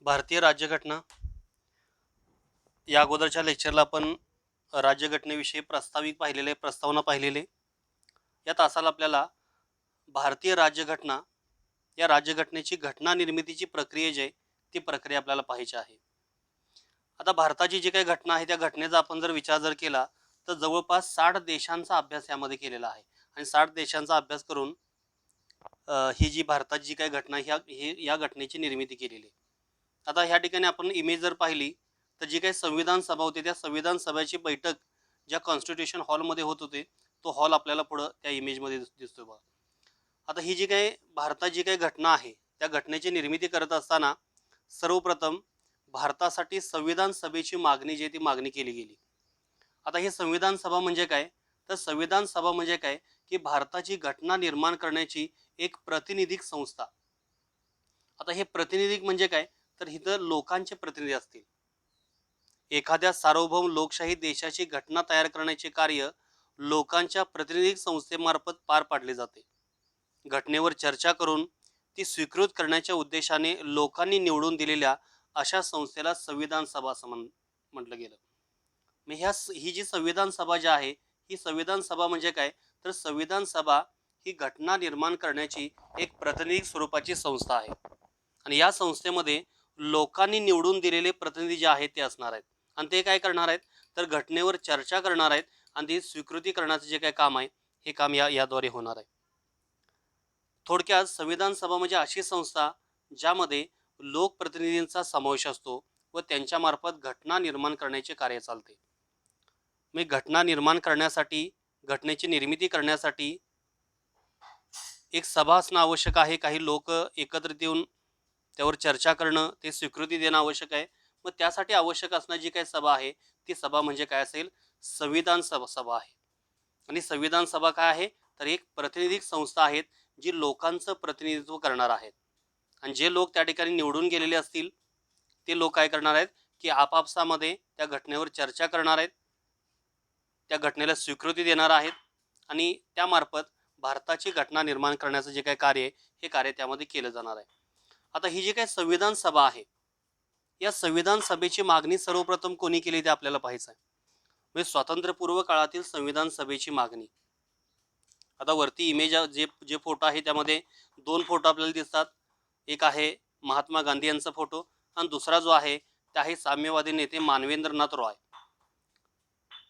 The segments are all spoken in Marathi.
भारतीय राज्यघटना या अगोदरच्या लेक्चरला आपण राज्यघटनेविषयी प्रस्तावना पाहिलेले. या तासाला आपल्याला भारतीय राज्यघटना या राज्यघटनेची घटना निर्मितीची प्रक्रिया जी आहे ती प्रक्रिया आपल्याला पाहायची आहे. आता भारताची जी काही घटना आहे त्या घटनेचा आपण जर विचार केला तर जवळपास 60 देशांचा अभ्यास यामध्ये केलेला आहे आणि 60 देशांचा अभ्यास करून ही जी भारताची जी काही घटना या घटनेची निर्मिती केलेली आहे. आता ह्या ठिकाणी आपण इमेज जर पाहिली तर जी काही संविधान सभा होती त्या संविधान सभेची बैठक ज्या कॉन्स्टिट्यूशन हॉलमध्ये होत होते तो हॉल आपल्याला पुढं त्या इमेजमध्ये दिसतोय बघा. आता ही जी काही भारतात जी काही घटना आहे त्या घटनेची निर्मिती करत असताना सर्वप्रथम भारतासाठी संविधान सभेची मागणी जी ती मागणी केली गेली. आता हे संविधान सभा म्हणजे काय, तर संविधान सभा म्हणजे काय की भारताची घटना निर्माण करण्याची एक प्रातिनिधिक संस्था. आता हे प्रातिनिधिक म्हणजे काय, तर इथं लोकांचे प्रतिनिधी असतील. एखाद्या सार्वभौम लोकशाही देशाची घटना तयार करण्याचे कार्य लोकांच्या प्रतिनिधिक संस्थेमार्फत पार पाडले जाते. घटनेवर चर्चा करून ती स्वीकृत करण्याच्या उद्देशाने लोकांनी निवडून दिलेल्या अशा संस्थेला संविधान सभा असं म्हटलं गेलं. मग ही जी संविधान सभा जी आहे ही संविधान सभा म्हणजे काय, तर संविधान सभा ही घटना निर्माण करण्याची एक प्रातिनिधिक स्वरूपाची संस्था आहे आणि या संस्थेमध्ये लोकांनी निवडून दिलेले प्रतिनिधी जे आहेत ते असणार आहेत आणि ते काय करणार आहेत, तर घटनेवर चर्चा करणार आहेत आणि ती स्वीकृती करण्याचं जे काय काम आहे हे काम याद्वारे होणार आहे. थोडक्यात संविधान सभा म्हणजे अशी संस्था ज्यामध्ये लोकप्रतिनिधींचा समावेश असतो व त्यांच्या मार्फत घटना निर्माण करण्याचे कार्य चालते. मी घटना निर्माण करण्यासाठी घटनेची निर्मिती करण्यासाठी एक सभा असणं आवश्यक आहे. काही लोक एकत्रित येऊन त्यावर चर्चा करणं, ते स्वीकृती देणं आवश्यक आहे. मग त्यासाठी आवश्यक असणारी जी काही सभा आहे ती सभा म्हणजे काय असेल, संविधान सभा आहे. आणि संविधान सभा काय आहे, तर एक प्रातिनिधिक संस्था आहेत जी लोकांचं प्रतिनिधित्व करणार आहेत आणि जे लोक त्या ठिकाणी निवडून गेलेले असतील ते लोक काय करणार आहेत की आपापसामध्ये त्या घटनेवर चर्चा करणार आहेत, त्या घटनेला स्वीकृती देणार आहेत आणि त्यामार्फत भारताची घटना निर्माण करण्याचं जे काही कार्य आहे हे कार्य त्यामध्ये केलं जाणार आहे. आता ही जी काही संविधान सभा आहे या संविधान सभेची मागणी सर्वप्रथम कोणी केली ते आपल्याला पाहायचं आहे. म्हणजे स्वातंत्र्यपूर्व काळातील संविधान सभेची मागणी. आता वरती इमेज जे जे फोटो आहे त्यामध्ये दोन फोटो आपल्याला दिसतात. एक आहे महात्मा गांधी यांचा फोटो आणि दुसरा जो आहे ते आहे साम्यवादी नेते मानवेंद्रनाथ रॉय.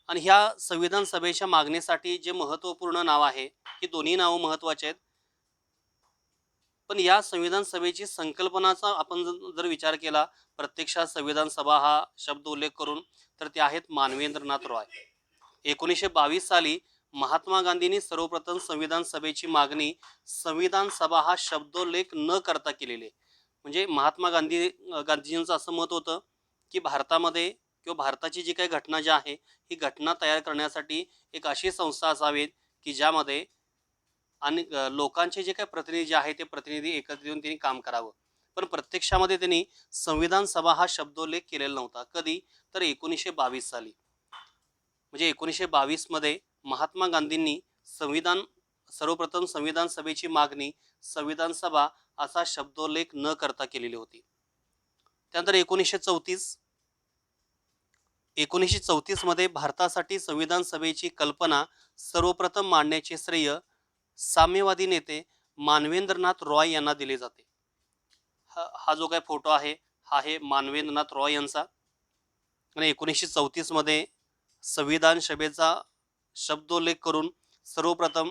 आणि ह्या संविधान सभेच्या मागणीसाठी जे महत्त्वपूर्ण नाव आहे ही दोन्ही नावं महत्त्वाचे आहेत. पण या संविधान सभेची संकल्पनाचा आपण जर विचार केला प्रत्यक्षात संविधान सभा हा शब्द उल्लेख करून तर ते आहेत मानवेंद्रनाथ रॉय. 1922 साली महात्मा गांधींनी सर्वप्रथम संविधान सभेची मागणी संविधान सभा हा शब्दोल्लेख न करता केलेले. म्हणजे महात्मा गांधीजींचं असं मत होतं की भारतामध्ये किंवा भारताची जी काही घटना जी आहे ही घटना तयार करण्यासाठी एक अशी संस्था असावी की ज्यामध्ये आणि लोकांचे जे काही प्रतिनिधी आहे ते प्रतिनिधी एकत्रित येऊन त्यांनी काम करावं. पण प्रत्यक्षामध्ये त्यांनी संविधान सभा हा शब्दोल्लेख केलेला नव्हता. कधी, तर 1922 साली. म्हणजे 1922 मध्ये महात्मा गांधींनी सर्वप्रथम संविधान सभेची मागणी संविधान सभा असा शब्दोल्लेख न करता केलेली होती. त्यानंतर 1934 मध्ये भारतासाठी संविधान सभेची कल्पना सर्वप्रथम मांडण्याचे श्रेय साम्यवादी नेते मानवेंद्रनाथ रॉय यांना दिले जाते. हा जो काही फोटो आहे हा आहे मानवेंद्रनाथ रॉय यांचा. आणि 1934 मध्ये संविधान सभेचा शब्दोल्लेख करून सर्वप्रथम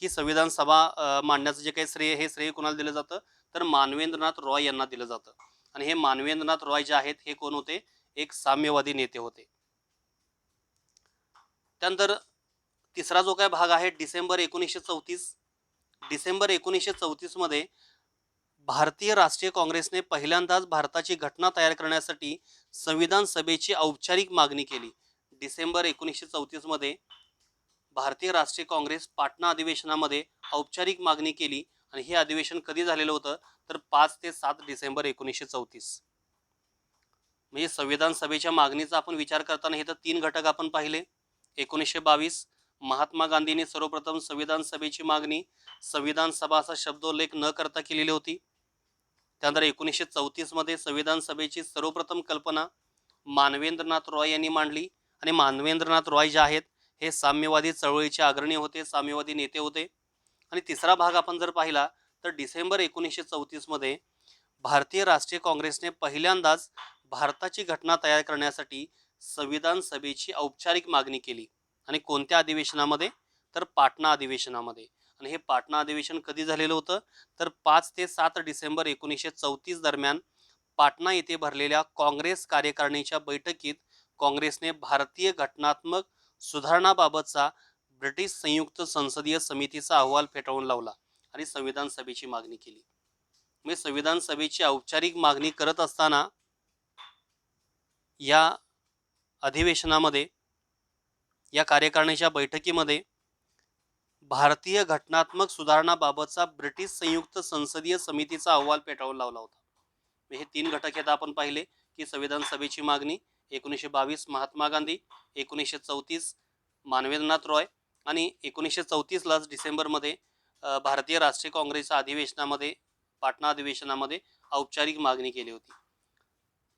ही संविधान सभा मांडण्याचं जे काही श्रेय हे श्रेय कोणाला दिलं जातं, तर मानवेंद्रनाथ रॉय यांना दिलं जातं. आणि हे मानवेंद्रनाथ रॉय जे आहेत हे कोण होते, एक साम्यवादी नेते होते. त्यानंतर तिसरा जो काय भाग आहे डिसेंबर 1934 मध्ये भारतीय राष्ट्रीय काँग्रेसने पहिल्यांदाच भारताची घटना तयार करण्यासाठी संविधान सभेची औपचारिक मागणी केली. डिसेंबर 1934 मध्ये भारतीय राष्ट्रीय काँग्रेस पाटणा अधिवेशनामध्ये औपचारिक मागणी केली आणि हे अधिवेशन कधी झालेलं होतं, तर 5 ते 7 डिसेंबर 1934. म्हणजे संविधान सभेच्या मागणीचा आपण विचार करताना हे तर 3 घटक आपण पाहिले. 1922 महात्मा गांधींनी सर्वप्रथम संविधान सभेची मागणी संविधान सभा असा शब्दोल्लेख न करता केलेली होती. त्यानंतर 1934 मध्ये संविधान सभेची सर्वप्रथम कल्पना मानवेंद्रनाथ रॉय यांनी मांडली आणि मानवेंद्रनाथ रॉय जे आहेत हे साम्यवादी चळवळीचे अग्रणी होते, साम्यवादी नेते होते. आणि तिसरा भाग आपण जर पाहिला तर डिसेंबर 1934 मध्ये भारतीय राष्ट्रीय काँग्रेसने पहिल्यांदाच भारताची घटना तयार करण्यासाठी संविधान सभेची औपचारिक मागणी केली. आणि कोणत्या अधिवेशनामध्ये? तर पाटणा अधिवेशनामध्ये. आणि हे पाटणा अधिवेशन कधी झालेलं होतं? तर 5 ते 7 डिसेंबर 1934 दरम्यान पाटणा येथे भरलेल्या काँग्रेस कार्यकारिणीच्या बैठकीत काँग्रेसने भारतीय घटनात्मक सुधारणाबाबतचा ब्रिटिश संयुक्त संसदीय समितीचा अहवाल फेटाळून लावला आणि संविधान सभेची मागणी केली. म्हणजे संविधान सभेची औपचारिक मागणी करत असताना या अधिवेशनामध्ये, या कार्यकारिणीच्या बैठकीमध्ये भारतीय घटनात्मक सुधारणाबाबतचा ब्रिटिश संयुक्त संसदीय समितीचा अहवाल फेटाळून लावला होता. हे 3 घटक आहेत आपण पाहिले की संविधान सभेची मागणी, 1922 महात्मा गांधी, 1934 मानवेंद्रनाथ रॉय आणि 1934लाच डिसेंबरमध्ये भारतीय राष्ट्रीय काँग्रेसच्या अधिवेशनामध्ये, पाटणा अधिवेशनामध्ये औपचारिक मागणी केली होती.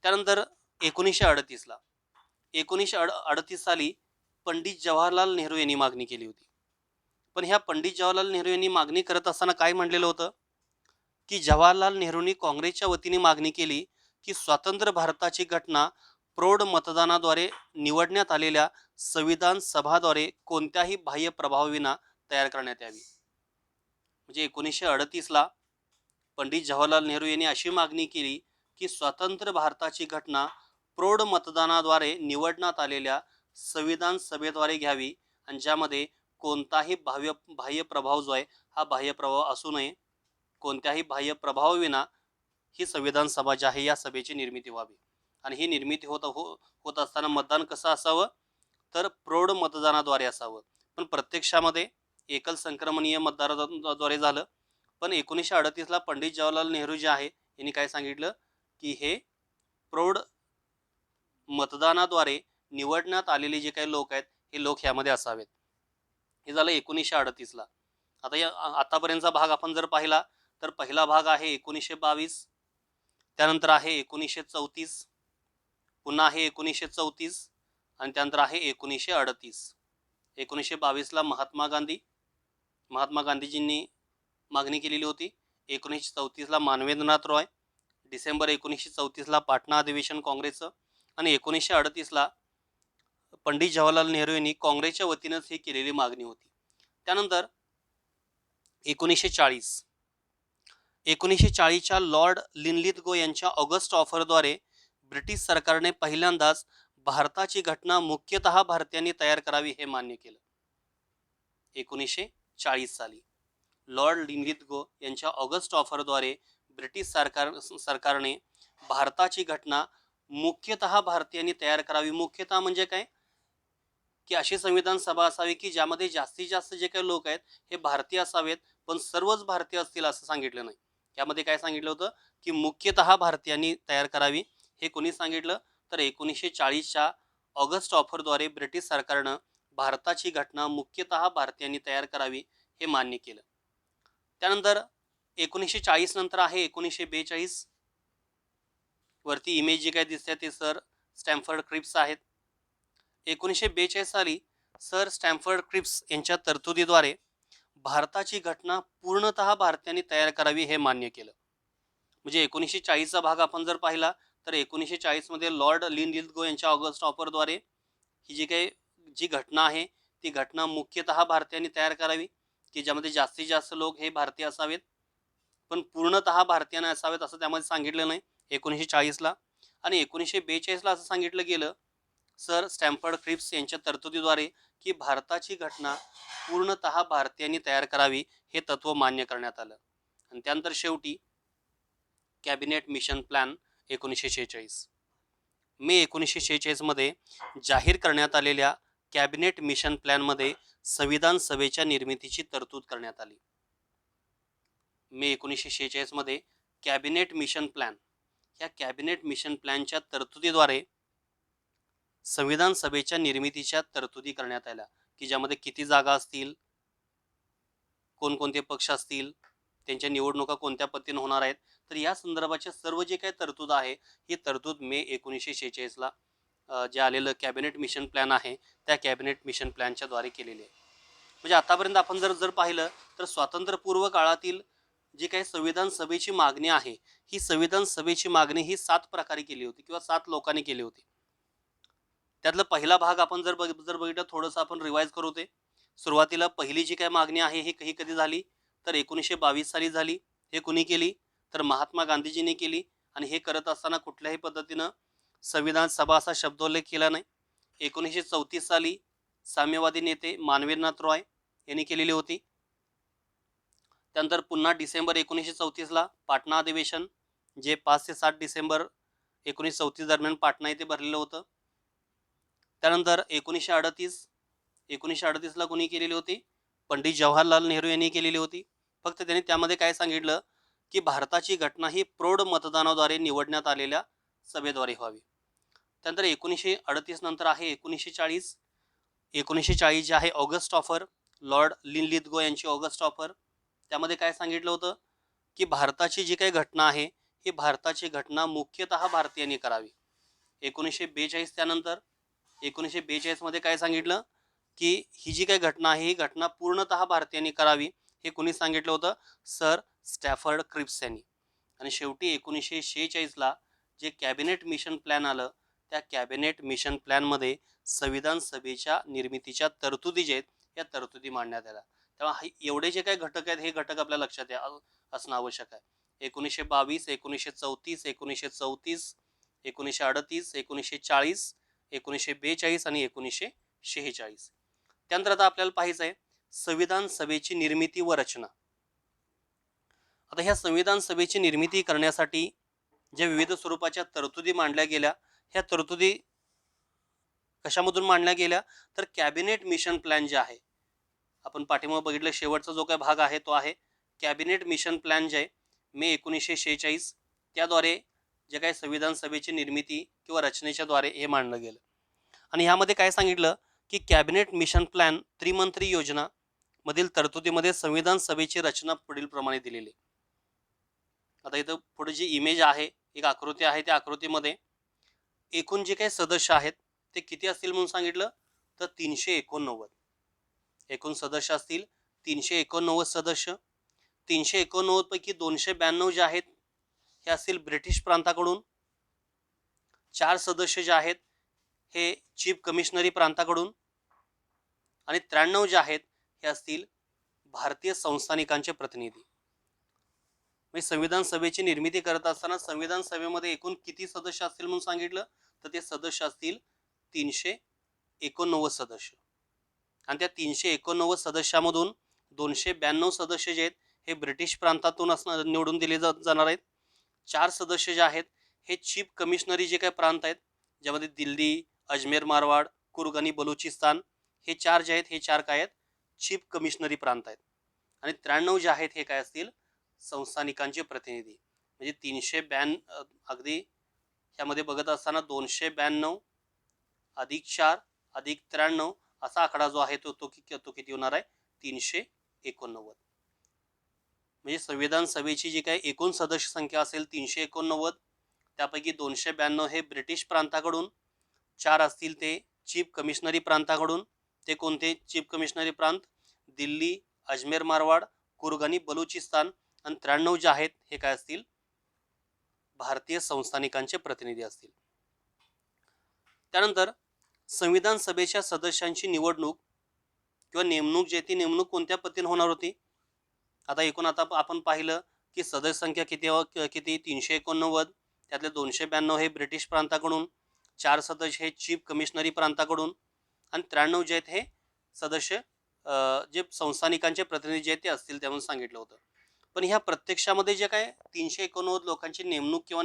त्यानंतर 1938 साली पंडित जवाहरलाल नेहरू यांनी मागणी केली होती. पण ह्या पंडित जवाहरलाल नेहरू यांनी मागणी करत असताना काय म्हणलेलं होतं की जवाहरलाल नेहरूंनी काँग्रेसच्या वतीने मागणी केली की स्वतंत्र भारताची घटना प्रौढ मतदानाद्वारे निवडण्यात आलेल्या संविधान सभाद्वारे कोणत्याही बाह्य प्रभावाविना तयार करण्यात यावी. म्हणजे 1938ला पंडित जवाहरलाल नेहरू यांनी अशी मागणी केली की स्वतंत्र भारताची घटना प्रौढ मतदानाद्वारे निवडण्यात आलेल्या संविधान सभेद्वारे घ्यावी आणि ज्यामध्ये कोणताही बाह्य प्रभाव जो आहे हा बाह्य प्रभाव असू नये. कोणत्याही बाह्य प्रभावाविना ही संविधान सभा जी आहे या सभेची निर्मिती व्हावी. आणि ही निर्मिती होत असताना मतदान कसं असावं? तर प्रौढ मतदानाद्वारे असावं. पण प्रत्यक्षामध्ये एकल संक्रमणीय मतदानाद्वारे झालं. पण 1938ला पंडित जवाहरलाल नेहरू जे आहे यांनी काय सांगितलं की हे प्रौढ मतदानाद्वारे निवडण्यात आलेले जे काही लोक आहेत हे लोक ह्यामध्ये असावेत. हे झालं 1938ला. आता या आतापर्यंतचा भाग आपण जर पाहिला तर पहिला भाग आहे 1922, त्यानंतर आहे 1934, पुन्हा आहे 1934 आणि त्यानंतर आहे 1938. 1922ला महात्मा गांधीजींनी मागणी केलेली होती. 1934ला मानवेंद्रनाथ रॉय, डिसेंबर 1934ला पाटणा अधिवेशन काँग्रेसचं आणि 1938ला पंडित जवाहरलाल नेहरू यांनी काँग्रेसच्या वतीनंच ही केलेली मागणी होती. त्यानंतर 1940च्या लॉर्ड लिनलिथगो यांच्या ऑगस्ट ऑफरद्वारे ब्रिटिश सरकारने पहिल्यांदाच भारताची घटना मुख्यतः भारतीयांनी तयार करावी हे मान्य केलं. 1940 साली लॉर्ड लिनलिथगो यांच्या ऑगस्ट ऑफरद्वारे ब्रिटिश सरकारने भारताची घटना मुख्यतः भारतीयांनी तयार करावी. मुख्यतः म्हणजे काय की अशी संविधान सभा असावी की ज्यामध्ये जास्तीत जास्त जे काही लोक आहेत हे भारतीय असावेत, पण सर्वच भारतीय असतील असं सांगितलं नाही. यामध्ये काय सांगितलं होतं की मुख्यतः भारतीयांनी तयार करावी. हे कोणी सांगितलं? तर 1940च्या ऑगस्ट ऑफरद्वारे ब्रिटिश सरकारनं भारताची घटना मुख्यतः भारतीयांनी तयार करावी हे मान्य केलं. त्यानंतर 1940 नंतर आहे 1942. वरती इमेज जी काय दिसते ते सर स्टॅमफर्ड क्रिप्स आहेत. 1942 साली सर स्टॅमफर्ड क्रिप्स यांच्या तरतुदीद्वारे भारताची घटना पूर्णतः भारतीयांनी तयार करावी हे मान्य केलं. म्हणजे 1940चा भाग आपण जर पाहिला तर 1940 मध्ये लॉर्ड लिनलिथगो यांच्या ऑगस्ट ऑफरद्वारे ही जी घटना आहे ती घटना मुख्यतः भारतीयांनी तयार करावी की ज्यामध्ये जास्तीत जास्त लोक हे भारतीय असावेत, पण पूर्णतः भारतीयांना असावेत असं त्यामध्ये सांगितलं नाही 1940ला. आणि 1942ला असं सांगितलं गेलं सर स्टॅमफर्ड क्रिप्स यांच्या तरतुदीद्वारे की भारताची घटना पूर्णतः भारतीयांनी तयार करावी हे तत्व मान्य करण्यात आलं. आणि त्यानंतर शेवटी कॅबिनेट मिशन प्लॅन 1946. मे 1946 मध्ये जाहीर करण्यात आलेल्या कॅबिनेट मिशन प्लॅनमध्ये संविधान सभेच्या निर्मितीची तरतूद करण्यात आली. मे 1946 मध्ये कॅबिनेट मिशन प्लॅन, या कॅबिनेट मिशन प्लॅनच्या तरतुदीद्वारे संविधान सभेच्या निर्मितीच्या तरतुदी करण्यात आल्या की ज्यामध्ये किती जागा असतील, कोणकोणते पक्ष असतील, त्यांच्या निवडणुका कोणत्या पद्धतीने होणार आहेत, तर या संदर्भाच्या सर्व जे काही तरतूद आहे ही तरतूद मे 1946ला जे आलेलं कॅबिनेट मिशन प्लॅन आहे त्या कॅबिनेट मिशन प्लॅनच्या द्वारे केलेली आहे. म्हणजे आतापर्यंत आपण जर पाहिलं तर स्वातंत्र्यपूर्व काळातील जी काही संविधान सभेची मागणी आहे ही संविधान सभेची मागणी ही 7 प्रकारे केली होती किंवा 7 लोकांनी केली होती. त्यातला पहिला भाग आपण जर बघितलं थोडंसं आपण रिवाइज करू. ते सुरुवातीला पहिली जी काही मागणी आहे ही कधी झाली तर 1922 साली झाली. हे कुणी केली तर महात्मा गांधीजींनी केली. आणि हे करत असताना कुठल्याही पद्धतीनं संविधान सभा असा शब्दोल्लेख केला नाही. 1934 साली साम्यवादी नेते मानवेंद्रनाथ रॉय यांनी केलेली होती. त्यानंतर पुन्हा डिसेंबर 1934ला पाटणा अधिवेशन जे 5 ते 7 डिसेंबर 1934 दरम्यान पाटणा येथे भरलेलं होतं. त्यानंतर 1938ला कोणी केलेली होती पंडित जवाहरलाल नेहरू यांनी केलेली होती. फक्त त्यांनी त्यामध्ये काय सांगितलं की भारताची घटना ही प्रौढ मतदानाद्वारे निवडण्यात आलेल्या सभेद्वारे व्हावी. त्यानंतर 1938 नंतर आहे 1940 जे आहे ऑगस्ट ऑफर लॉर्ड लिनलिथगो यांची ऑगस्ट ऑफर. त्यामध्ये काय सांगितलं होतं की भारताची जी काही घटना आहे ही भारताची घटना मुख्यतः भारतीयांनी करावी. 1942 त्यानंतर 1942 मध्ये काय सांगितलं की ही जी काही घटना आहे ही घटना पूर्णतः भारतीयांनी करावी. हे कोणी सांगितलं होतं सर स्टॅफर्ड क्रिप्स यांनी. आणि शेवटी 1946ला जे कॅबिनेट मिशन प्लॅन आलं त्या कॅबिनेट मिशन प्लॅनमध्ये संविधान सभेच्या निर्मितीच्या तरतुदी जे आहेत या तरतुदी मांडण्यात आल्या. तेव्हा एवढे जे काही घटक आहेत हे घटक आपल्या लक्षात असणं आवश्यक आहे. 1922, 1934, 1938, 1940, 1942 आणि 1946. त्यानंतर आता आपल्याला पाहायचं आहे संविधान सभेची निर्मिती व रचना. आता ह्या संविधान सभेची निर्मिती करण्यासाठी ज्या विविध स्वरूपाच्या तरतुदी मांडल्या गेल्या ह्या तरतुदी कशामधून मांडल्या गेल्या तर कॅबिनेट मिशन प्लॅन जे आहे आपण पाठीमागे बघितलं शेवटचा जो काही भाग आहे तो आहे कॅबिनेट मिशन प्लॅन जे आहे मे 1946 त्याद्वारे जे काही संविधान सभेची निर्मिती किंवा रचनेच्या द्वारे हे मांडलं गेलं. आणि ह्यामध्ये काय सांगितलं की कॅबिनेट मिशन प्लॅन त्रिमंत्री योजना मधील तरतुदीमध्ये संविधान सभेची रचना पुढील प्रमाणे दिलेली. आता इथं पुढे जी इमेज आहे एक आकृती आहे त्या आकृतीमध्ये एकूण जे काही सदस्य आहेत ते किती असतील म्हणून सांगितलं तर 389. एकूण सदस्य असतील 389 सदस्य. 389 पैकी 292 जे आहेत हे असतील ब्रिटिश प्रांताकडून. 4 सदस्य जे आहेत हे चीफ कमिशनरी प्रांताकडून. आणि 93 जे आहेत हे असतील भारतीय संस्थानिकांचे प्रतिनिधी. म्हणजे संविधान सभेची निर्मिती करत असताना संविधान सभेमध्ये एकूण किती सदस्य असतील म्हणून सांगितलं तर ते सदस्य असतील 389 सदस्य. आणि त्या 389 सदस्यामधून 292 सदस्य जे आहेत हे ब्रिटिश प्रांतातून निवडून दिले जाणार आहेत. 4 सदस्य जे आहेत हे चीफ कमिशनरी जे काही प्रांत आहेत ज्यामध्ये दिल्ली, अजमेर मारवाड, कुर्ग आणि बलुचिस्तान हे 4 जे आहेत हे 4 काय आहेत चीफ कमिशनरी प्रांत आहेत. आणि 93 जे आहेत हे काय असतील संस्थानिकांचे प्रतिनिधी. म्हणजे 392 अगदी ह्यामध्ये बघत असताना 292 अधिक 4 अधिक 93 असा आकडा जो आहे तो किती होणार आहे 389. म्हणजे संविधान सभेची जी काही एकूण सदस्य संख्या असेल 389 त्यापैकी 292 हे ब्रिटिश प्रांताकडून, 4 असतील ते चीफ कमिशनरी प्रांताकडून. ते कोणते चीफ कमिशनरी प्रांत दिल्ली, अजमेर मारवाड, कुर्ग आणि बलुचिस्तान. आणि 93 जे आहेत हे काय असतील भारतीय संस्थानिकांचे प्रतिनिधी असतील. त्यानंतर संविधान सभेच्या सदस्यांची निवडणूक किंवा नेमणूक जे ती नेमणूक कोणत्या पद्धतीने होणार होती. आता एकूण आता आपण पाहिलं की सदस्य संख्या किती 389. त्यातले 292 हे ब्रिटिश प्रांताकडून, 4 सदस्य हे चीफ कमिशनरी प्रांताकडून आणि 93 जे आहेत हे सदस्य जे संस्थानिकांचे प्रतिनिधी जे आहेत ते असतील त्यामुळे सांगितलं होतं. पण ह्या प्रत्यक्षामध्ये जे काय 389 लोकांची नेमणूक किंवा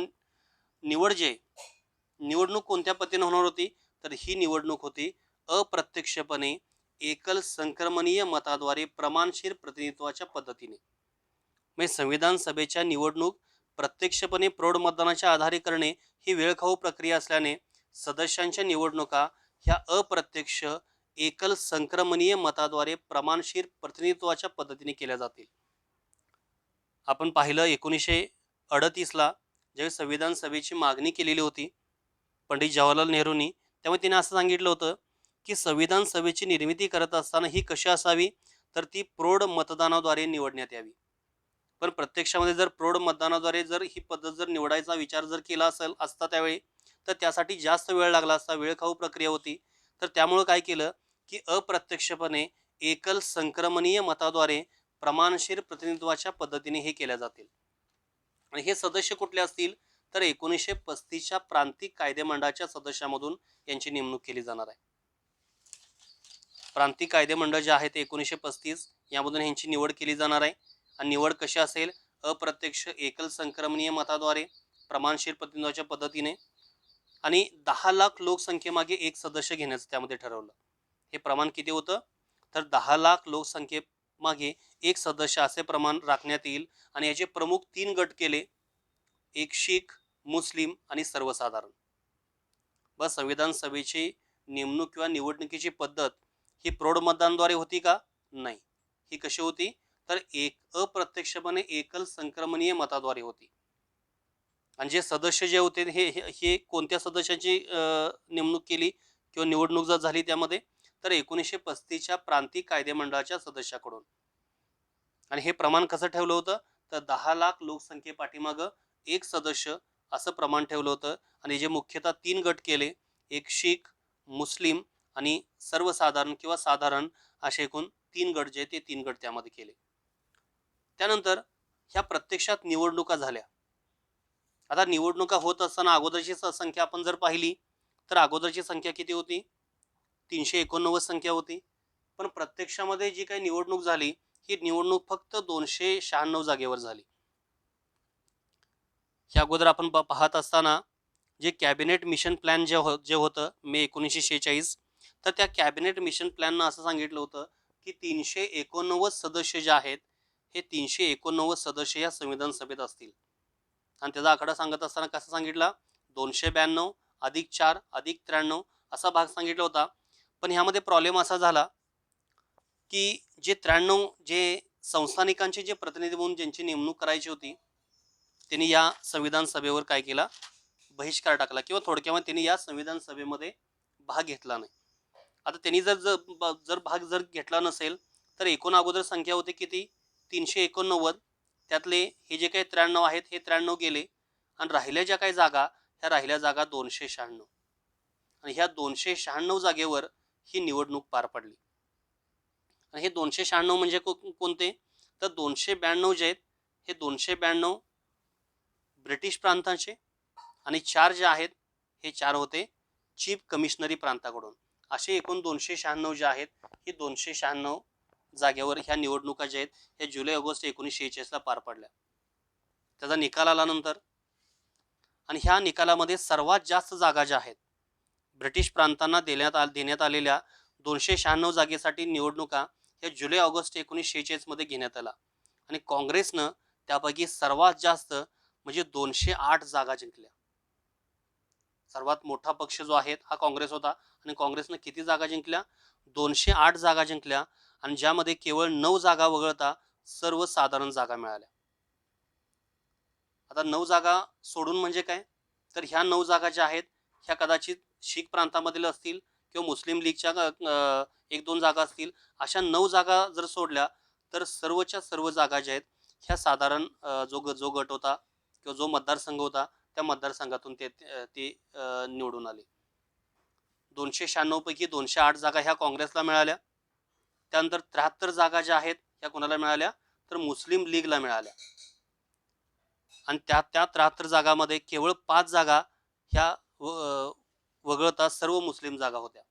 निवडणूक कोणत्या पद्धतीने होणार होती तर ही निवडणूक होती अप्रत्यक्षपणे एकल संक्रमणीय मताद्वारे प्रमाणशीर प्रतिनिधित्वाच्या पद्धतीने. म्हणजे संविधान सभेच्या निवडणूक प्रत्यक्षपणे प्रौढ मतदानाच्या आधारे करणे ही वेळखाऊ प्रक्रिया असल्याने सदस्यांच्या निवडणुका ह्या अप्रत्यक्ष एकल संक्रमणीय मताद्वारे प्रमाणशीर प्रतिनिधित्वाच्या पद्धतीने केल्या जातील. आपण पाहिलं 1938ला ज्यावेळी संविधान सभेची मागणी केलेली होती पंडित जवाहरलाल नेहरूंनी, त्यामुळे तिने असं सांगितलं होतं की संविधान सभेची निर्मिती करत असताना ही कशी असावी, तर ती प्रौढ मतदानाद्वारे निवडण्यात यावी. पण प्रत्यक्षामध्ये जर प्रौढ मतदानाद्वारे जर ही पद्धत जर निवडायचा विचार जर केला असता त्यावेळी, तर त्यासाठी जास्त वेळ लागला असता, वेळखाऊ प्रक्रिया होती. तर त्यामुळं काय केलं की अप्रत्यक्षपणे एकल संक्रमणीय मताद्वारे प्रमाणशीर प्रतिनिधित्वाच्या पद्धतीने हे केल्या जातील. आणि हे सदस्य कुठले असतील, तर 1935च्या प्रांतिक कायदेमंडळाच्या सदस्यामधून यांची नेमणूक केली जाणार आहे. प्रांतिक कायदेमंडळ जे आहे ते 1935 यामधून यांची निवड केली जाणार आहे. आणि निवड कशी असेल, अप्रत्यक्ष एकल संक्रमणीय मताद्वारे प्रमाणशीर प्रतिनिधित्वाच्या पद्धतीने, आणि 10 लाख लोकसंख्येमागे एक सदस्य घेण्याचं त्यामध्ये ठरवलं. हे प्रमाण किती होतं, तर 10 लाख लोकसंख्येमागे एक सदस्य असे प्रमाण राखण्यात येईल. आणि याचे प्रमुख 3 गट केले, एक शीख, मुस्लिम आणि सर्वसाधारण. बस संविधान सभेची नेमणूक किंवा निवडणुकीची पद्धत ही प्रौढ मतदानाद्वारे होती का? नाही. ही कशी होती, तर अप्रत्यक्षपणे एकल संक्रमणीय मताद्वारे होती. आणि जे सदस्य जे होते हे हे हे कोणत्या सदस्याची नेमणूक केली किंवा निवडणूक जर झाली त्यामध्ये, तर 1935च्या प्रांतिक कायदेमंडळाच्या सदस्याकडून. आणि हे प्रमाण कसं ठेवलं होतं, तर 10 लाख लोकसंख्येपाठीमागं एक सदस्य असं प्रमाण ठेवलं होतं. आणि जे मुख्यतः 3 गट केले, एक शीख, मुस्लिम आणि सर्वसाधारण किंवा साधारण, असे एकूण 3 गट जे ते 3 गट त्यामध्ये केले. त्यानंतर ह्या प्रत्यक्षात निवडणुका झाल्या. आता निवडणुका होत असताना अगोदरची संख्या आपण जर पाहिली, तर अगोदरची संख्या किती होती, 389 संख्या होती. पण प्रत्यक्षामध्ये जी काही निवडणूक झाली, ही निवडणूक फक्त 296 जागेवर झाली. ह्या अगोदर आपण पाहत असताना जे कॅबिनेट मिशन प्लॅन जे होतं मे 1946, तर त्या कॅबिनेट मिशन प्लॅननं असं सांगितलं होतं की 389 सदस्य जे आहेत, हे 389 सदस्य या संविधान सभेत असतील. आणि त्याचा आकडा सांगत असताना कसा सांगितला, 292 अधिक 4 अधिक 93 असा भाग सांगितला होता. पण ह्यामध्ये प्रॉब्लेम असा झाला की जे 93 जे संस्थानिकांचे जे प्रतिनिधी म्हणून ज्यांची नेमणूक करायची होती, त्यांनी या संविधान सभेवर काय केला, बहिष्कार टाकला, किंवा थोडक्यामध्ये त्यांनी या संविधान सभेमध्ये भाग घेतला नाही. आता त्यांनी जर भाग जर घेतला नसेल, तर एकूण अगोदर संख्या होती किती, 389. त्यातले हे जे काही 93 आहेत हे 93 गेले. आणि राहिल्या ज्या काही जागा, ह्या राहिल्या जागा 296. आणि ह्या 296 जागेवर ही निवडणूक पार पडली. आणि हे 296 म्हणजे कोणते, तर 292 जे आहेत हे 292 ब्रिटिश प्रांतांचे, आणि 4 जे आहेत हे 4 होते चीफ कमिशनरी प्रांताकडून. असे एकूण 296 जे आहेत, ही 296 जागेवर ह्या निवडणुका ज्या आहेत ह्या जुलै ऑगस्ट 1946ला पार पडल्या. त्याचा निकाल आल्यानंतर, आणि ह्या निकालामध्ये सर्वात जास्त जागा ज्या आहेत ब्रिटिश प्रांतांना देण्यात आलेल्या 296 जागेसाठी निवडणुका या जुलै ऑगस्ट 1946 घेण्यात आला. आणि काँग्रेसनं त्यापैकी सर्वात जास्त म्हणजे 208 जागा जिंकल्या. सर्वात मोठा पक्ष जो आहे हा काँग्रेस होता. आणि काँग्रेसनं किती जागा जिंकल्या, 208 जागा जिंकल्या. आणि ज्यामध्ये केवळ 9 जागा वगळता सर्व साधारण जागा मिळाल्या. आता 9 जागा सोडून म्हणजे काय, तर ह्या 9 जागा ज्या आहेत ह्या कदाचित शीख प्रांतामधील असतील किंवा मुस्लिम लीगच्या 1-2 जागा असतील. अशा 9 जागा जर सोडल्या, तर सर्वच्या सर्व जागा ज्या आहेत ह्या साधारण जो गट होता किंवा जो मतदारसंघ होता त्या मतदारसंघातून ते निवडून आले. 296 पैकी 208 जागा ह्या काँग्रेसला मिळाल्या. त्यानंतर 73 जागा ज्या आहेत ह्या कोणाला मिळाल्या, तर मुस्लिम लीगला मिळाल्या. आणि त्या 73 जागामध्ये केवळ 5 जागा ह्या वगळता सर्व मुस्लिम जागा होत्या.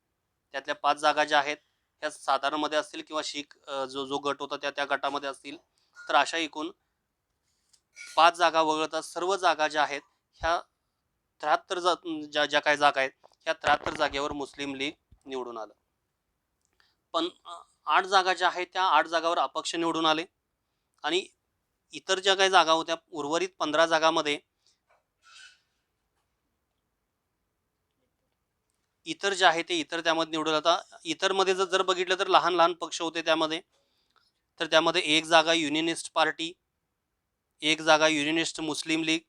त्यातल्या 5 जागा ज्या आहेत ह्या साधारणमध्ये असतील किंवा शीख जो गट होता त्या गटामध्ये असतील. तर अशा एकूण 5 जागा वगळता सर्व जागा ज्या आहेत ह्या 73 ज्या काही जागा आहेत ह्या 73 जागेवर मुस्लिम लीग निवडून आलं. पण 8 जागा ज्या आहेत त्या 8 जागावर अपक्ष निवडून आले. आणि इतर ज्या काही जागा होत्या उर्वरित 15 जागामध्ये इतर जे आहे ते इतर त्यामध्ये निवडून. आता इतरमध्ये जर बघितलं तर लहान लहान पक्ष होते त्यामध्ये. तर त्यामध्ये एक जागा युनियनिस्ट पार्टी, एक जागा युनियनिस्ट मुस्लिम लीग,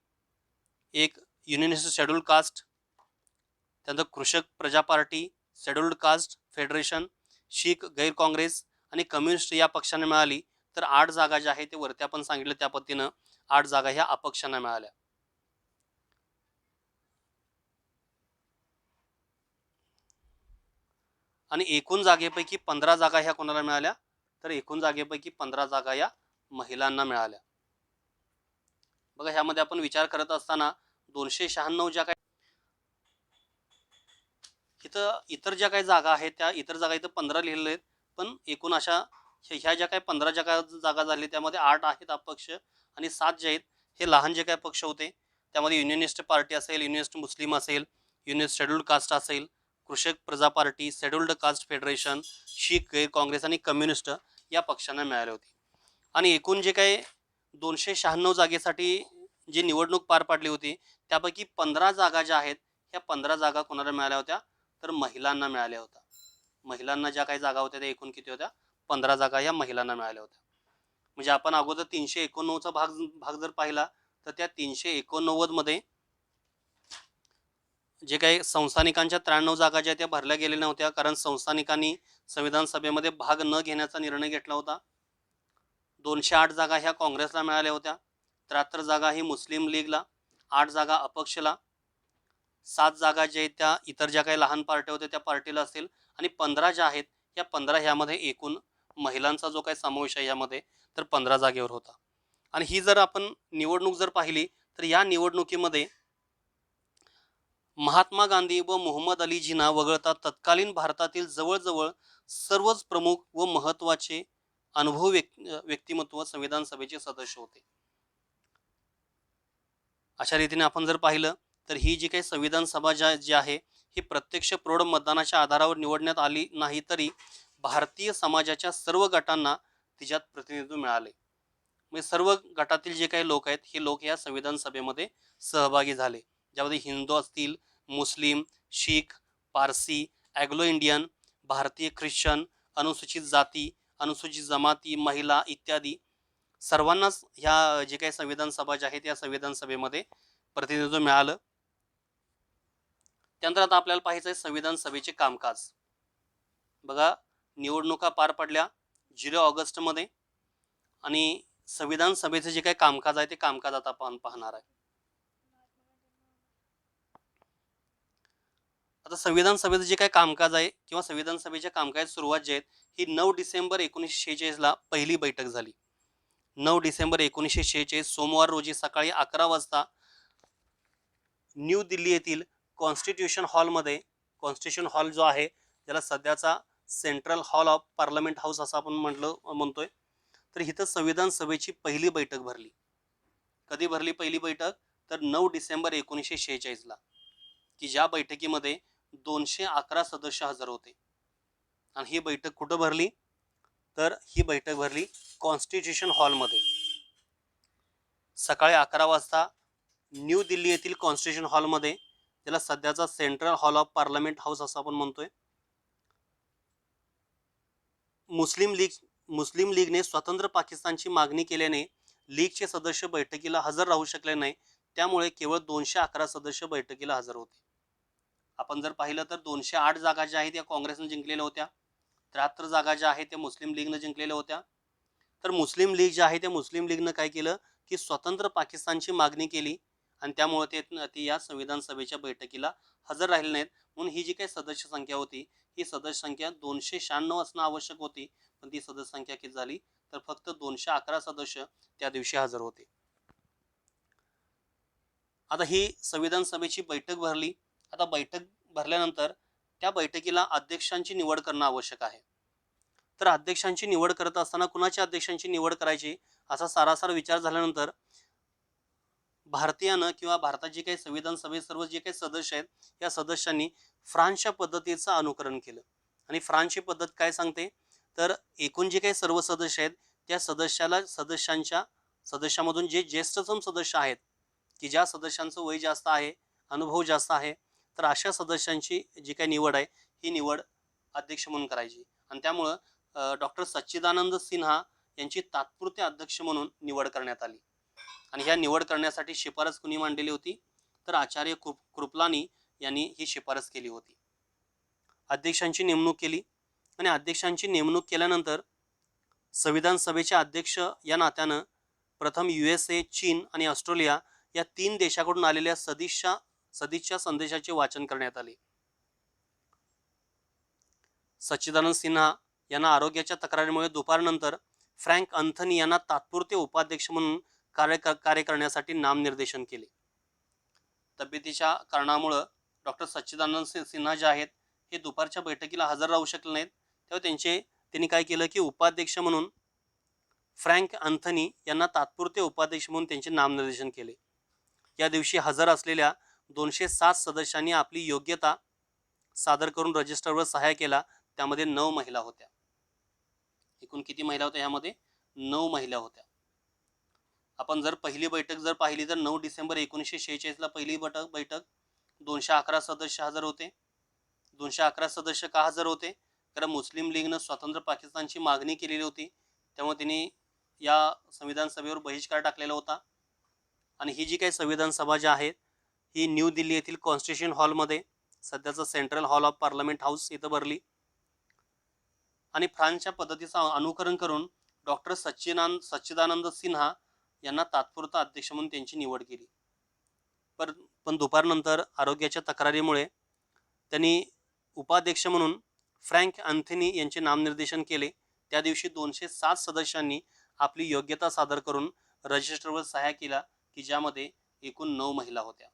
एक युनियनिस्ट शेड्यूल्ड कास्ट, त्यानंतर कृषक प्रजा पार्टी, शेड्यूल्ड कास्ट फेडरेशन, शीख गैर काँग्रेस आणि कम्युनिस्ट या पक्षांना मिळाली. तर 8 जागा ज्या आहेत ते वरती आपण सांगितलं त्या पद्धतीनं 8 जागा ह्या अपक्षांना मिळाल्या. आणि एकूण जागेपैकी 15 जागा ह्या कोणाला मिळाल्या, तर एकूण जागेपैकी 15 जागा या महिलांना मिळाल्या. बघा ह्यामध्ये आपण विचार करत असताना 296 ज्या काही इथं इतर ज्या काही जागा आहेत त्या इतर जागा इथं 15 लिहिलेल्या आहेत, पण एकूण अशा ह्या ज्या काही 15 जागा झाली त्यामध्ये 8 आहेत अपक्ष आणि 7 जे आहेत हे लहान जे काही पक्ष होते त्यामध्ये युनियनिस्ट पार्टी असेल, युनियनिस्ट मुस्लिम असेल, युनियनिस्ट शेड्यूल्ड कास्ट असेल, कृषक प्रजा पार्टी, शेड्यूल्ड कास्ट फेडरेशन, शीख गैर काँग्रेस आणि कम्युनिस्ट या पक्षांना मिळाले होते. आणि एकूण जे काही 296 जागेसाठी जी निवडणूक पार पाडली होती त्यापैकी 15 जागा ज्या आहेत ह्या 15 जागा कोणाला मिळाल्या होत्या, तर महिलांना मिळाल्या होत्या. महिलांना ज्या काही जागा होत्या त्या एकूण किती होत्या, 15 जागा या महिलांना मिळाल्या होत्या. म्हणजे आपण अगोदर 389चा भाग जर पाहिला तर त्या 389 मध्ये जे काही संस्थानिकांच्या 93 जागा ज्या त्या भरल्या गेलेल्या नव्हत्या, कारण संस्थानिकांनी संविधान सभेमध्ये भाग न घेण्याचा निर्णय घेतला होता. 208 जागा ह्या काँग्रेसला मिळाल्या होत्या, 73 जागा ही मुस्लिम लीगला, 8 जागा अपक्षला, 7 जागा ज्या आहेत त्या इतर ज्या काही लहान पार्ट्या होत्या त्या पार्टीला असेल आणि 15 ज्या आहेत या 15 ह्यामध्ये एकूण महिलांचा जो काही समावेश आहे यामध्ये तर 15 जागेवर होता. आणि ही जर आपण निवडणूक जर पाहिली तर या निवडणुकीमध्ये महात्मा गांधी व मोहम्मद अली जिना वगळता तत्कालीन भारतातील जवळजवळ सर्वच प्रमुख व महत्त्वाचे अनुभव व्यक्तिमत्व संविधान सभेचे सदस्य होते. अशा रीतीने आपण जर पाहिलं तर ही जी काही संविधान सभा जी आहे ही प्रत्यक्ष प्रौढ मतदानाच्या आधारावर निवडण्यात आली नाही, तरी भारतीय समाजाच्या सर्व गटांना तिच्यात प्रतिनिधित्व मिळाले. म्हणजे सर्व गटातील जे काही लोक आहेत हे लोक या संविधान सभेमध्ये सहभागी झाले, ज्यामध्ये हिंदू असतील, मुस्लिम, शीख, पारसी, ॲग्लो इंडियन, भारतीय ख्रिश्चन, अनुसूचित जाती, अनुसूचित जमाती, महिला इत्यादी सर्वांनाच ह्या जे काही संविधान सभा ज्या आहेत या संविधान सभेमध्ये प्रतिनिधित्व मिळालं. त्यानंतर आता आपल्याला पाहायचं आहे संविधान सभेचे कामकाज. बघा निवडणुका पार पडल्या 0 ऑगस्टमध्ये आणि संविधान सभेचे जे काही कामकाज आहे ते कामकाज आता आपण पाहणार आहे. आता संविधान सभेचं जे काही कामकाज आहे किंवा संविधान सभेच्या कामकाज सुरुवात जी आहे ही 9 डिसेंबर 1946ला पहिली बैठक झाली. 9 डिसेंबर 1946 सोमवार रोजी सकाळी 11 वाजता न्यू दिल्ली येथील कॉन्स्टिट्यूशन हॉलमध्ये, कॉन्स्टिट्यूशन हॉल जो आहे ज्याला सध्याचा central hall of parliament house असं आपण म्हणतोय, तर इथं संविधान सभेची पहिली बैठक भरली. कधी भरली पहिली बैठक, तर 9 डिसेंबर 1946ला, की ज्या बैठकीमध्ये 211 सदस्य हजर होते. आणि ही बैठक कुठं भरली, तर ही बैठक भरली कॉन्स्टिट्यूशन हॉलमध्ये सकाळी 11 वाजता न्यू दिल्ली येथील कॉन्स्टिट्यूशन हॉलमध्ये, त्याला सध्याचा central hall of parliament house असं आपण म्हणतोय. मुस्लिम लीगने स्वतंत्र पाकिस्तानची मागणी केल्याने लीगचे सदस्य बैठकीला हजर राहू शकले नाही, त्यामुळे केवळ 211 सदस्य बैठकीला हजर होते. आपण जर पाहिलं तर 208 जागा ज्या आहेत या काँग्रेसने जिंकलेल्या होत्या, 73 जागा ज्या आहेत त्या मुस्लिम लीगने जिंकलेल्या होत्या. तर मुस्लिम लीग जे आहे त्या मुस्लिम लीगनं काय केलं की स्वतंत्र पाकिस्तानची मागणी केली आणि त्यामुळे ते या संविधान सभेच्या बैठकीला हजर राहिले नाहीत. म्हणून ही जी काही सदस्य संख्या होती ही सदस्य संख्या 296 असणं आवश्यक होती, पण ती सदस्य संख्या किती झाली, तर फक्त 211 सदस्य त्या दिवशी हजर होते. आता ही संविधान सभेची बैठक भरली. आता बैठक भरल्यानंतर त्या बैठकीला अध्यक्षांची निवड करणं आवश्यक आहे. तर अध्यक्षांची निवड करत असताना कुणाच्या अध्यक्षांची निवड करायची असा सारासार विचार झाल्यानंतर भारतीयानं किंवा भारताची काही संविधान सभेत सर्व जे काही सदस्य आहेत या सदस्यांनी फ्रान्सच्या पद्धतीचं अनुकरण केलं. आणि फ्रान्सची पद्धत काय सांगते, तर एकूण जे काही सर्व सदस्य आहेत त्या सदस्यामधून जे ज्येष्ठतम सदस्य आहेत, की ज्या सदस्यांचं वय जास्त आहे, अनुभव जास्त आहे, तर अशा सदस्यांची जी काही निवड आहे ही निवड अध्यक्ष म्हणून करायची. आणि त्यामुळं डॉक्टर सच्चिदानंद सिन्हा यांची तात्पुरते अध्यक्ष म्हणून निवड करण्यात आली. आणि ह्या निवड करण्यासाठी शिफारस कुणी मांडलेली होती, तर आचार्य कृपलानी यांनी ही शिफारस केली होती. अध्यक्षांची नेमणूक केली आणि अध्यक्षांची नेमणूक केल्यानंतर संविधान सभेचे अध्यक्ष या नात्यानं प्रथम USA, चीन आणि ऑस्ट्रेलिया या 3 देशाकडून आलेल्या सदिच्छा संदेशाचे वाचन करण्यात आले. सच्चिदानंद सिन्हा यांना आरोग्याच्या तक्रारीमुळे दुपारनंतर फ्रँक अँथनी यांना तात्पुरते उपाध्यक्ष म्हणून कार्य करण्यासाठी नामनिर्देशन केले. तब्येतीच्या कारणामुळं डॉक्टर सच्चिदानंद सिन्हा जे आहेत हे दुपारच्या बैठकीला हजर राहू शकले नाहीत. तेव्हा त्यांनी काय केलं की उपाध्यक्ष म्हणून फ्रँक अँथनी यांना तात्पुरते उपाध्यक्ष म्हणून त्यांचे नामनिर्देशन केले. या दिवशी हजर असलेल्या 207 सदस्यांनी आपली योग्यता सादर करून रजिस्टरवर सह्या केला. त्यामध्ये 9 महिला होत्या. एकूण किती महिला होत्या? यामध्ये 9 महिला होत्या. आपण जर पहिली बैठक जर पाहिली तर 9 डिसेंबर 1946 ला पहिली बैठक 211 सदस्य हजर होते. 211 सदस्य का हजर होते? कारण मुस्लिम लीगनं स्वतंत्र पाकिस्तानची मागणी केलेली होती. त्यामुळे त्यांनी या संविधान सभेवर बहिष्कार टाकलेला होता. आणि ही जी काही संविधान सभा जी आहे ही न्यू दिल्ली येथील कॉन्स्टिट्यूशन हॉलमध्ये, सध्याचं central hall of parliament house इथं भरली. आणि फ्रान्सच्या पद्धतीचं अनुकरण करून डॉक्टर सच्चिदानंद सिन्हा यांना तात्पुरता अध्यक्ष म्हणून त्यांची निवड केली. पण दुपारनंतर आरोग्याच्या तक्रारीमुळे त्यांनी उपाध्यक्ष म्हणून फ्रँक अँथनी यांचे नामनिर्देशन केले. त्या दिवशी 207 सदस्यांनी आपली योग्यता सादर करून रजिस्टरवर सह्या केला की ज्यामध्ये एकूण 9 महिला होत्या.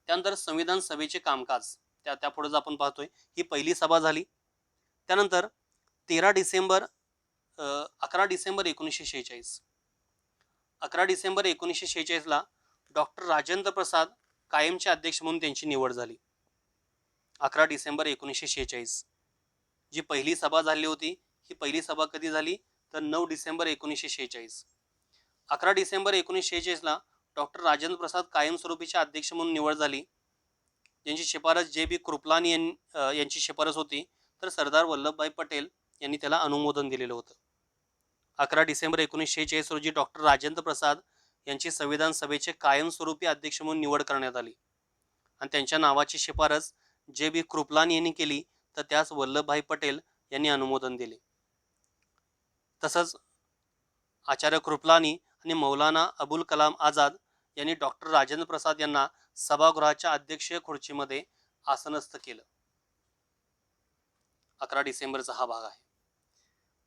त्यानंतर संविधान सभेचे कामकाज त्यापुढे आपण पाहतोय ही पहिली सभा झाली. त्यानंतर 11 डिसेंबर 1946 ला डॉक्टर राजेंद्र प्रसाद कायमचे अध्यक्ष म्हणून त्यांची निवड झाली. 11 डिसेंबर 1946 जी पहिली सभा झाली होती ही पहिली सभा कधी झाली तर 9 डिसेंबर 1946. 11 डिसेंबर 1946 ला डॉक्टर राजेंद्र प्रसाद कायमस्वरूपीचे अध्यक्ष म्हणून निवड झाली. ज्यांची शिफारस JB कृपलानी यांची शिफारस होती, तर सरदार वल्लभभाई पटेल यांनी त्याला अनुमोदन दिलेलं होतं. 11 डिसेंबर 1946 रोजी डॉक्टर राजेंद्र प्रसाद यांची संविधान सभेचे कायमस्वरूपी अध्यक्ष म्हणून निवड करण्यात आली आणि त्यांच्या नावाची शिफारस JB कृपलानी यांनी केली, तर त्यास वल्लभभाई पटेल यांनी अनुमोदन दिले. तसंच आचार्य कृपलानी आणि मौलाना अबुल कलाम आझाद यांनी डॉक्टर राजेंद्र प्रसाद यांना सभागृहाच्या अध्यक्षीय खुर्चीमध्ये आसनस्थ केलं. 11 डिसेंबरचा हा भाग आहे.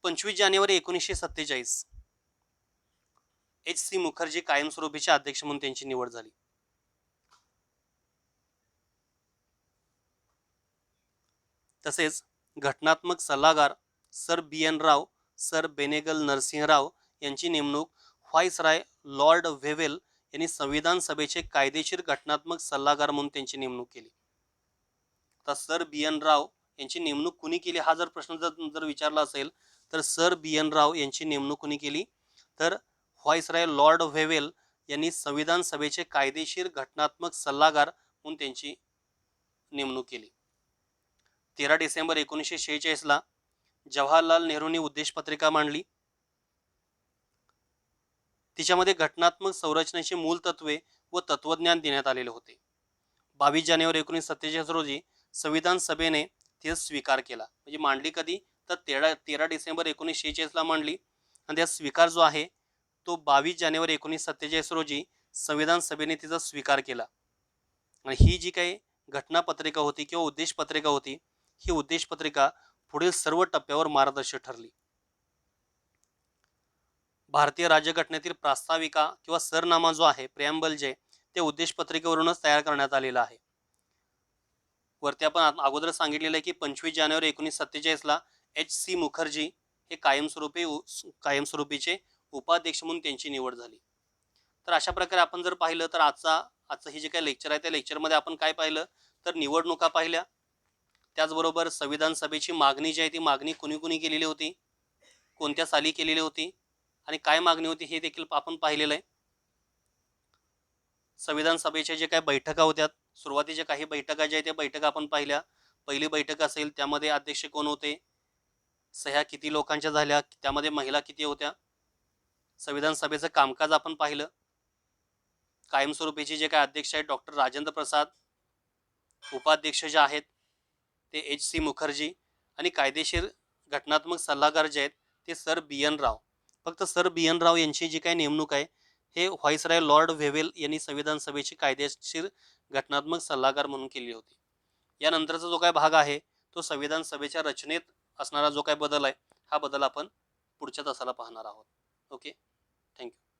25 जानेवारी 1947 HC मुखर्जी कायमस्वरूपीचे अध्यक्ष म्हणून त्यांची निवड झाली. तसेच घटनात्मक सल्लागार सर BN राव, सर बेनेगल नरसिंहराव यांची नेमणूक व्हाईसराय लॉर्ड वेव्हेल यांनी संविधान सभेचे कायदेशीर घटनात्मक सल्लागार म्हणून त्यांची नेमणूक केली. आता सर BN राव यांची नेमणूक कुणी केली हा जर प्रश्न जर विचारला असेल तर सर BN राव यांची नेमणूक कुणी केली तर व्हाईसराय लॉर्ड वेव्हेल यांनी संविधान सभेचे कायदेशीर घटनात्मक सल्लागार म्हणून त्यांची नेमणूक केली. 13 डिसेंबर 1946 ला जवाहरलाल नेहरूंनी उद्देश पत्रिका मांडली. तिच्यामध्ये घटनात्मक संरचनेची मूल तत्वे व तत्वज्ञान देण्यात आलेले होते. 22 जानेवारी 1947 रोजी संविधान सभेने ते स्वीकार केला. म्हणजे मांडली कधी तर 13 डिसेंबर 1946 ला मांडली आणि त्या स्वीकार जो आहे तो 22 जानेवारी 1947 रोजी संविधान सभेने तिचा स्वीकार केला. आणि ही जी काही घटनापत्रिका होती किंवा उद्देश पत्रिका होती ही उद्देश पत्रिका पुढील सर्व टप्प्यावर मार्गदर्शक ठरली. भारतीय राज्यघटनेतील प्रास्ताविका किंवा सरनामा जो आहे प्रेअम्बल जे ते उद्देश पत्रिकेवरूनच तयार करण्यात आलेला आहे. वरती आपण अगोदर सांगितलेलं आहे की 25 जानेवारी 1947 ला HC मुखर्जी हे कायमस्वरूपीचे उपाध्यक्ष म्हणून त्यांची निवड झाली. तर अशा प्रकारे आपण जर पाहिलं तर आजचं हे जे काही लेक्चर आहे त्या लेक्चरमध्ये आपण काय पाहिलं तर निवडणुका पाहिल्या, त्याचबरोबर संविधान सभेची मागणी जी आहे ती मागणी कुणी केलेली होती, कोणत्या साली केलेली होती आणि काय मागणी होती हे देखील आपण पाहिलेलं आहे. संविधान सभेच्या जे काही बैठका होत्या, सुरुवातीच्या काही बैठका ज्या आहेत त्या बैठका आपण पाहिल्या. पहिली बैठक असेल त्यामध्ये अध्यक्ष कोण होते, सह्या किती लोकांच्या झाल्या, त्यामध्ये महिला किती होत्या. संविधान सभेचं कामकाज आपण पाहिलं. कायमस्वरूपीचे जे काही अध्यक्ष आहेत डॉक्टर राजेंद्र प्रसाद, उपाध्यक्ष जे आहेत ते एच.सी. मुखर्जी आणि कायदेशीर घटनात्मक सल्लागार जे आहेत ते सर बी.एन. राव. फक्त सर बी.एन. राव यांची जी काही नेमणूक आहे हे व्हाईसरॉय लॉर्ड वेव्हेल यांनी संविधान सभेचे कायदेशीर घटनात्मक सल्लागार म्हणून केली होती. यानंतरचा जो काय भाग आहे तो संविधान सभेच्या रचनेत असणारा जो काय बदल आहे हा बदल आपण पुढच्या तासाला पाहणार आहोत. Okay, thank you.